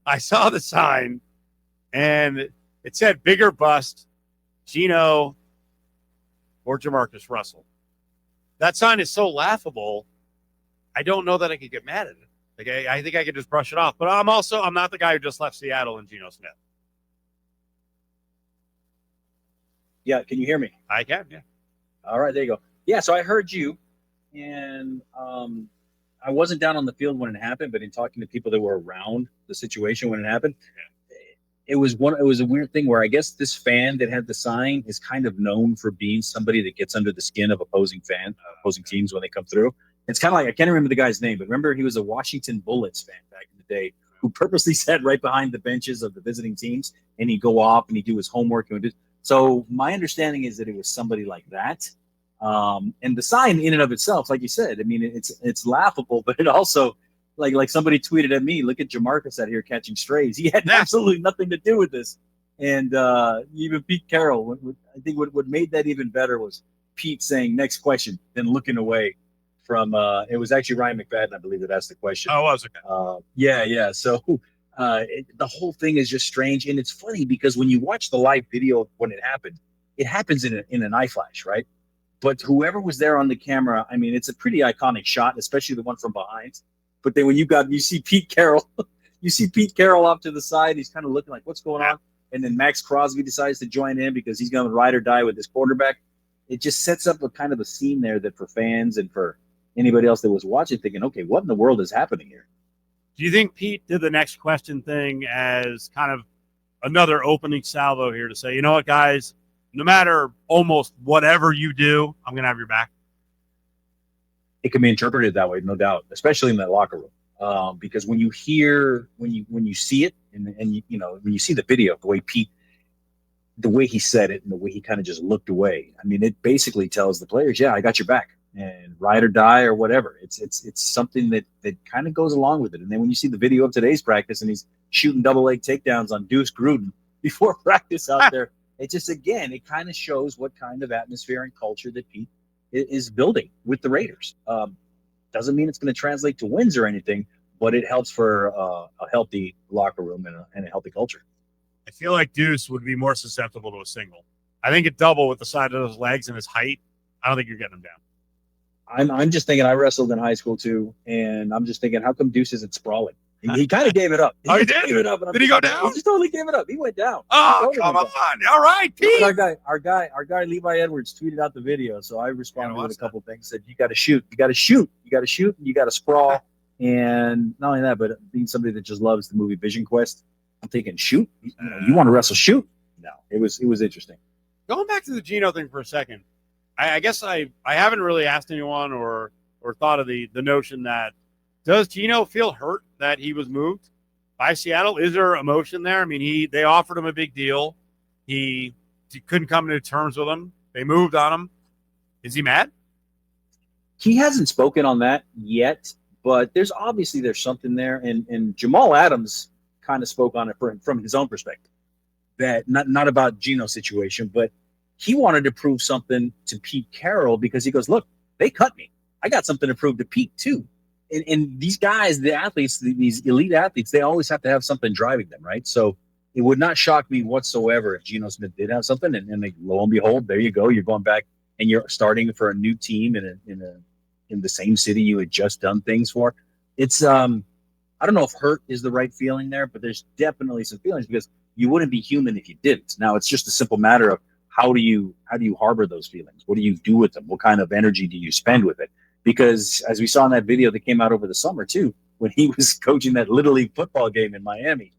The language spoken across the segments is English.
I saw the sign, and it said bigger bust, Geno or Jamarcus Russell. That sign is so laughable, I don't know that I could get mad at it. Like, I think I could just brush it off. But I'm not the guy who just left Seattle and Geno Smith. Yeah, can you hear me? I can, yeah. All right, there you go. Yeah, so I heard you, and I wasn't down on the field when it happened, but in talking to people that were around the situation when it happened, it was a weird thing where I guess this fan that had the sign is kind of known for being somebody that gets under the skin of opposing teams when they come through. It's kind of like, I can't remember the guy's name, but remember he was a Washington Bullets fan back in the day who purposely sat right behind the benches of the visiting teams, and he'd go off and he'd do his homework. So my understanding is that it was somebody like that. And the sign in and of itself, like you said, I mean, it's laughable, but it also, like somebody tweeted at me, look at Jamarcus out here catching strays. He had absolutely nothing to do with this. And even Pete Carroll, I think what made that even better was Pete saying, next question, then looking away from, it was actually Ryan McFadden, I believe, that asked the question. Oh, was it? Yeah. So the whole thing is just strange. And it's funny because when you watch the live video when it happens in an eye flash, right? But whoever was there on the camera, I mean, it's a pretty iconic shot, especially the one from behind. But then when you see Pete Carroll, off to the side, he's kind of looking like, what's going on? And then Maxx Crosby decides to join in because he's going to ride or die with his quarterback. It just sets up a kind of a scene there that for fans and for anybody else that was watching, thinking, okay, what in the world is happening here? Do you think Pete did the next question thing as kind of another opening salvo here to say, you know what, guys, no matter almost whatever you do, I'm going to have your back? It can be interpreted that way, no doubt, especially in that locker room. Because when you see it, and when you see the video, the way he said it and the way he kind of just looked away, I mean, it basically tells the players, yeah, I got your back, and ride or die or whatever. It's something that kind of goes along with it. And then when you see the video of today's practice and he's shooting double leg takedowns on Deuce Gruden before practice out there, it just, again, it kind of shows what kind of atmosphere and culture that Pete is building with the Raiders. Doesn't mean it's going to translate to wins or anything, but it helps for a healthy locker room and a healthy culture. I feel like Deuce would be more susceptible to a single. I think at double with the side of his legs and his height, I don't think you're getting him down. I'm just thinking, I wrestled in high school too, and I'm just thinking, how come Deuce isn't sprawling? He kind of gave it up. He did? Gave it up. Did he go down? He just totally gave it up. He went down. Oh, come on. All right, Pete. Our guy, Levi Edwards tweeted out the video, so I responded with a couple things. Said, you got to shoot. You got to shoot. You got to shoot. You got to sprawl. And not only that, but being somebody that just loves the movie Vision Quest, I'm thinking, shoot. You want to wrestle? Shoot. No, it was interesting. Going back to the Geno thing for a second, I guess I haven't really asked anyone or thought of the notion that, does Geno feel hurt that he was moved by Seattle? Is there emotion there? I mean, they offered him a big deal. He couldn't come to terms with him. They moved on him. Is he mad? He hasn't spoken on that yet, but there's something there. And Jamal Adams kind of spoke on it from his own perspective. That not about Geno's situation, but he wanted to prove something to Pete Carroll because he goes, look, they cut me. I got something to prove to Pete too. And these guys, the athletes, these elite athletes, they always have to have something driving them, right? So it would not shock me whatsoever if Geno Smith did have something, and lo and behold, there you go. You're going back and you're starting for a new team in the same city you had just done things for. It's I don't know if hurt is the right feeling there, but there's definitely some feelings because you wouldn't be human if you didn't. Now it's just a simple matter of how do you harbor those feelings? What do you do with them? What kind of energy do you spend with it? Because as we saw in that video that came out over the summer too, when he was coaching that Little League football game in Miami,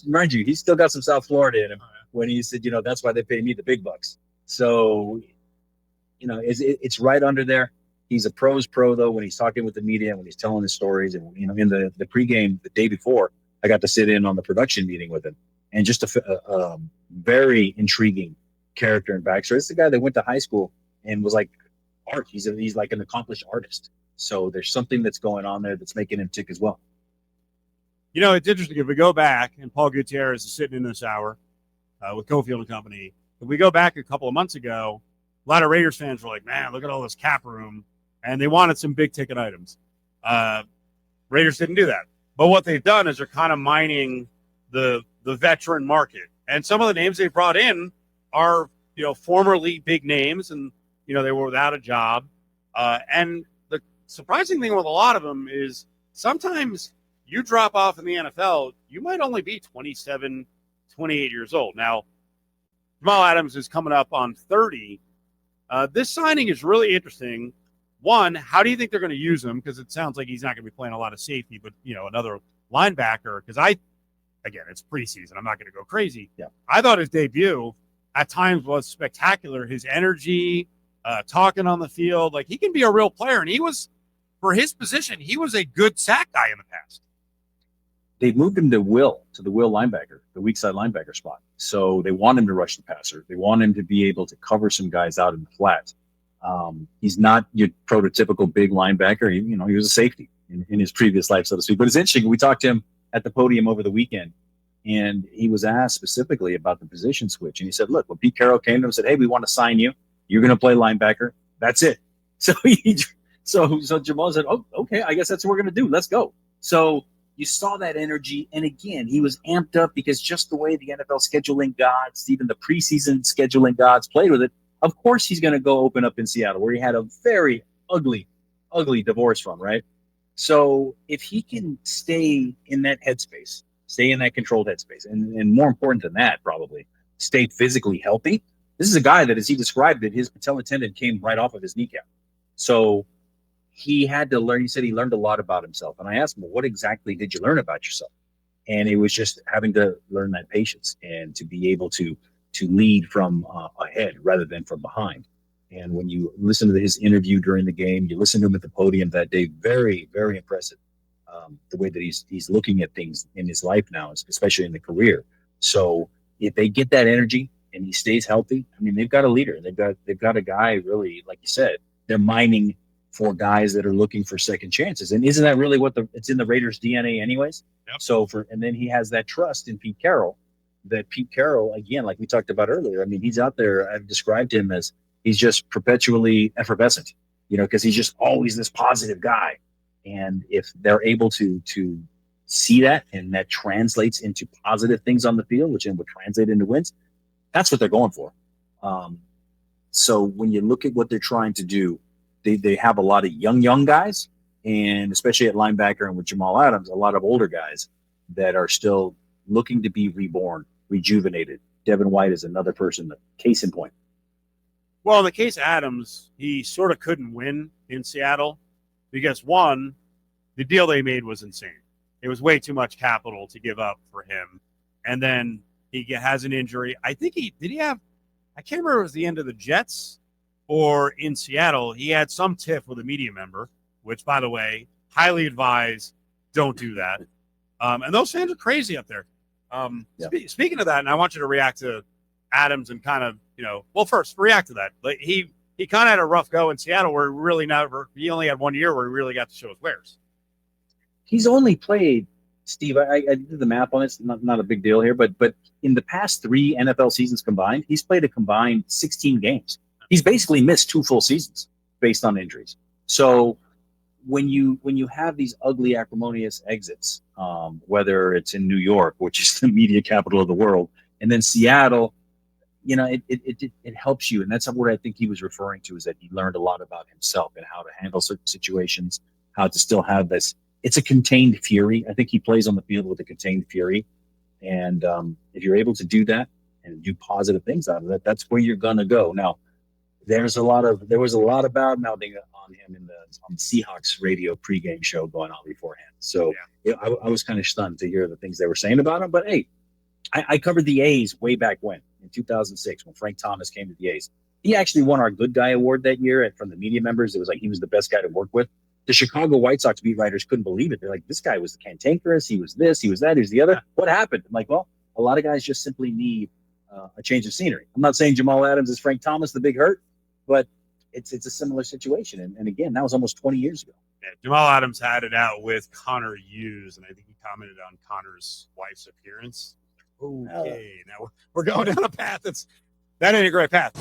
mind you, he's still got some South Florida in him when he said, that's why they pay me the big bucks. So, it's right under there. He's a pro's pro though, when he's talking with the media and when he's telling his stories. And, in the pregame the day before, I got to sit in on the production meeting with him, and just a very intriguing character and backstory. It's the guy that went to high school and was like art. He's like an accomplished artist. So there's something that's going on there that's making him tick as well. It's interesting. If we go back, and Paul Gutierrez is sitting in this hour with Cofield Company. If we go back a couple of months ago, a lot of Raiders fans were like, man, look at all this cap room. And they wanted some big ticket items. Raiders didn't do that. But what they've done is they're kind of mining the veteran market. And some of the names they brought in are, formerly big names, and, they were without a job. And the surprising thing with a lot of them is sometimes you drop off in the NFL, you might only be 27, 28 years old. Now, Jamal Adams is coming up on 30. This signing is really interesting. One, how do you think they're going to use him? Because it sounds like he's not going to be playing a lot of safety, but, another linebacker. Because again, it's preseason. I'm not going to go crazy. Yeah. I thought his debut at times was spectacular. His energy, talking on the field, like he can be a real player. And he was, for his position, he was a good sack guy in the past. They moved him to the will linebacker, the weak side linebacker spot. So they want him to rush the passer. They want him to be able to cover some guys out in the flat. He's not your prototypical big linebacker. He was a safety in his previous life, so to speak. But it's interesting. We talked to him at the podium over the weekend, and he was asked specifically about the position switch. And he said, look, when Pete Carroll came to him and said, hey, we want to sign you. You're going to play linebacker. That's it. So so Jamal said, oh, okay, I guess that's what we're going to do. Let's go. So you saw that energy. And again, he was amped up because just the way the NFL scheduling gods, even the preseason scheduling gods played with it, of course he's going to go open up in Seattle where he had a very ugly divorce from, right? So if he can stay in that headspace, stay in that controlled headspace, and more important than that, probably stay physically healthy. This is a guy that, as he described it, his patella tendon came right off of his kneecap. So he had to learn. He said he learned a lot about himself. And I asked him, well, what exactly did you learn about yourself? And it was just having to learn that patience and to be able to lead from ahead rather than from behind. And when you listen to his interview during the game, you listen to him at the podium that day, very, very impressive. The way that he's looking at things in his life now, especially in the career. So if they get that energy and he stays healthy, I mean, they've got a leader. They've got a guy, really, like you said, they're mining for guys that are looking for second chances. And isn't that really it's in the Raiders' DNA anyways? Yep. So and then he has that trust in Pete Carroll, that Pete Carroll, again, like we talked about earlier, I mean, he's out there. I've described him as he's just perpetually effervescent, because he's just always this positive guy. And if they're able to see that, and that translates into positive things on the field, which then would translate into wins, that's what they're going for. So when you look at what they're trying to do, they have a lot of young guys, and especially at linebacker and with Jamal Adams, a lot of older guys that are still looking to be reborn, rejuvenated. Devin White is another person, case in point. Well, in the case of Adams, he sort of couldn't win in Seattle because, one, the deal they made was insane. It was way too much capital to give up for him. And then he has an injury. I think I can't remember if it was the end of the Jets or in Seattle. He had some tiff with a media member, which, by the way, highly advise, don't do that. And those fans are crazy up there. Speaking of that, and I want you to react to Adams and kind of, first react to that. Like he kind of had a rough go in Seattle where he only had 1 year where he really got to show his wares. He's only played, Steve, I did the math on it. It's not a big deal here, but in the past 3 NFL seasons combined, he's played a combined 16 games. He's basically missed 2 full seasons based on injuries. So when you have these ugly, acrimonious exits, whether it's in New York, which is the media capital of the world, and then Seattle, it helps you. And that's what I think he was referring to, is that he learned a lot about himself and how to handle certain situations, how to still have this. It's a contained fury. I think he plays on the field with a contained fury. And if you're able to do that and do positive things out of that, that's where you're going to go. Now, there was a lot of bad mouthing on him on the Seahawks radio pregame show going on beforehand. So I was kind of stunned to hear the things they were saying about him. But hey, I covered the A's way back when, in 2006, when Frank Thomas came to the A's. He actually won our Good Guy Award that year, and from the media members, it was like he was the best guy to work with. The Chicago White Sox beat writers couldn't believe it. They're like, this guy was the cantankerous. He was this, he was that, he was the other. What happened? I'm like, well, a lot of guys just simply need a change of scenery. I'm not saying Jamal Adams is Frank Thomas, the big hurt, but it's a similar situation. And again, that was almost 20 years ago. Yeah, Jamal Adams had it out with Connor Hughes, and I think he commented on Connor's wife's appearance. Okay, now we're going down a path that ain't a great path.